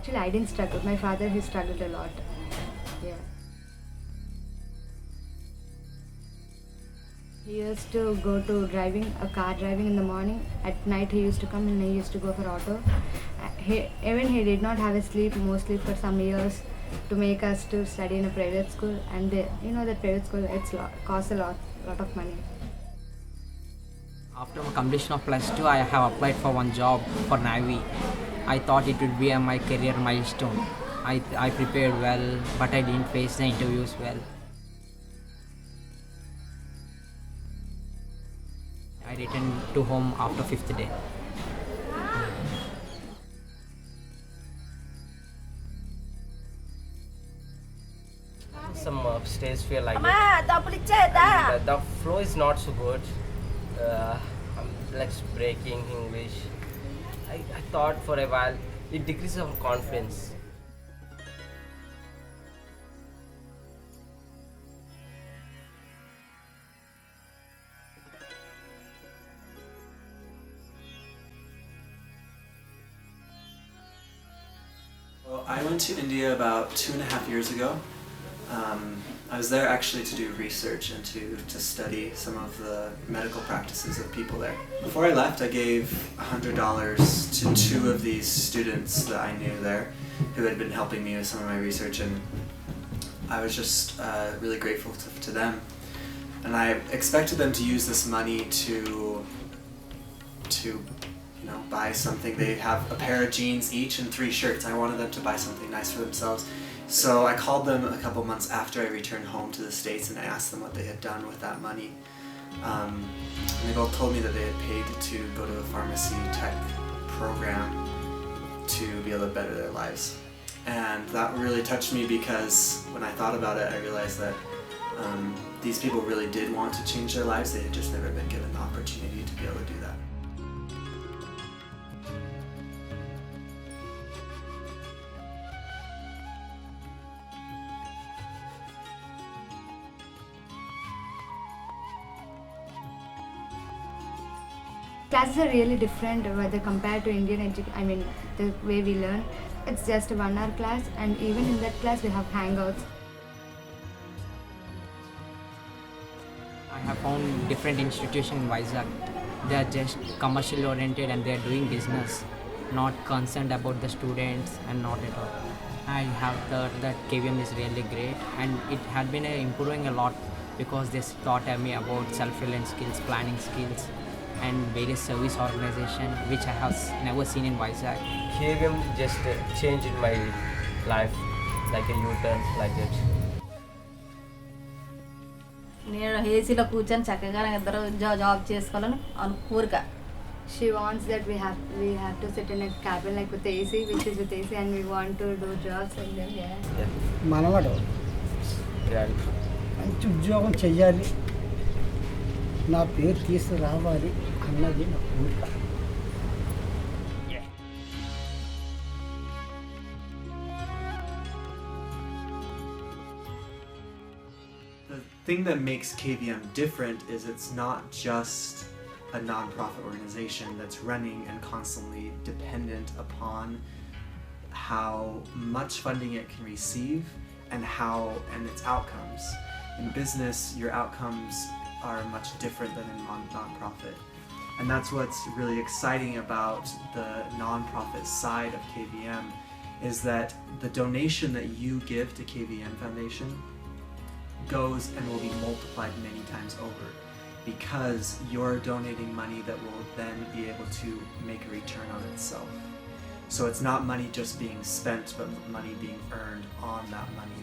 Actually, I didn't struggle. My father, he struggled a lot. Yeah. He used to go to car driving in the morning. At night, he used to come and he used to go for auto. He did not have a sleep mostly for some years to make us to study in a private school. And that private school, costs a lot of money. After completion of plus 2, I have applied for one job for Navy. I thought it would be my career milestone. I prepared well, but I didn't face the interviews well. I returned to home after 5th day. Some stage feel like it. And the flow is not so good. I'm like breaking English. I thought for a while it decreases our confidence. Well, I went to India about 2.5 years ago. I was there actually to do research and to study some of the medical practices of people there. Before I left, I gave $100 to 2 of these students that I knew there who had been helping me with some of my research, and I was just really grateful to them. And I expected them to use this money to buy something. They have a pair of jeans each and 3 shirts. I wanted them to buy something nice for themselves. So I called them a couple months after I returned home to the States and I asked them what they had done with that money. And they both told me that they had paid to go to a pharmacy tech program to be able to better their lives. And that really touched me because when I thought about it, I realized that these people really did want to change their lives. They had just never been given the opportunity to be able to do that. Classes are really different whether compared to the way we learn. It's just a 1 hour class, and even in that class we have hangouts. I have found different institutions in Vizag. They are just commercially oriented and they are doing business, not concerned about the students and not at all. I have thought that KVM is really great, and it had been improving a lot because they taught me about self-reliance skills, planning skills, and various service organization which I have never seen in Vizag. KVM just changed my life like a U-turn like that. నేను ఏసీలో కూర్చొని చక్కగా ఇద్దరు job చేసుకోవాలని కోరిక. She wants that we have to sit in a cabin like with AC, which is with AC, and we want to do jobs like them. Yeah. మనవాడు మంచి ఉద్యోగం చెయ్యాలి, నా పేరు తీసుకురావాలి అన్నది నా కోరిక. The thing that makes KVM different is it's not just a non-profit organization that's running and constantly dependent upon how much funding it can receive and its outcomes. In business, your outcomes are much different than in non-profit. And that's what's really exciting about the non-profit side of KVM, is that the donation that you give to KVM Foundation goes and will be multiplied many times over, because you're donating money that will then be able to make a return on itself. So it's not money just being spent, but money being earned on that money,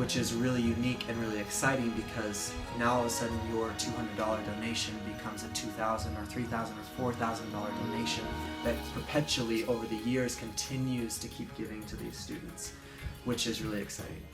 which is really unique and really exciting, because now all of a sudden your $200 donation becomes a $2,000 or $3,000 or $4,000 donation that perpetually over the years continues to keep giving to these students, which is really exciting.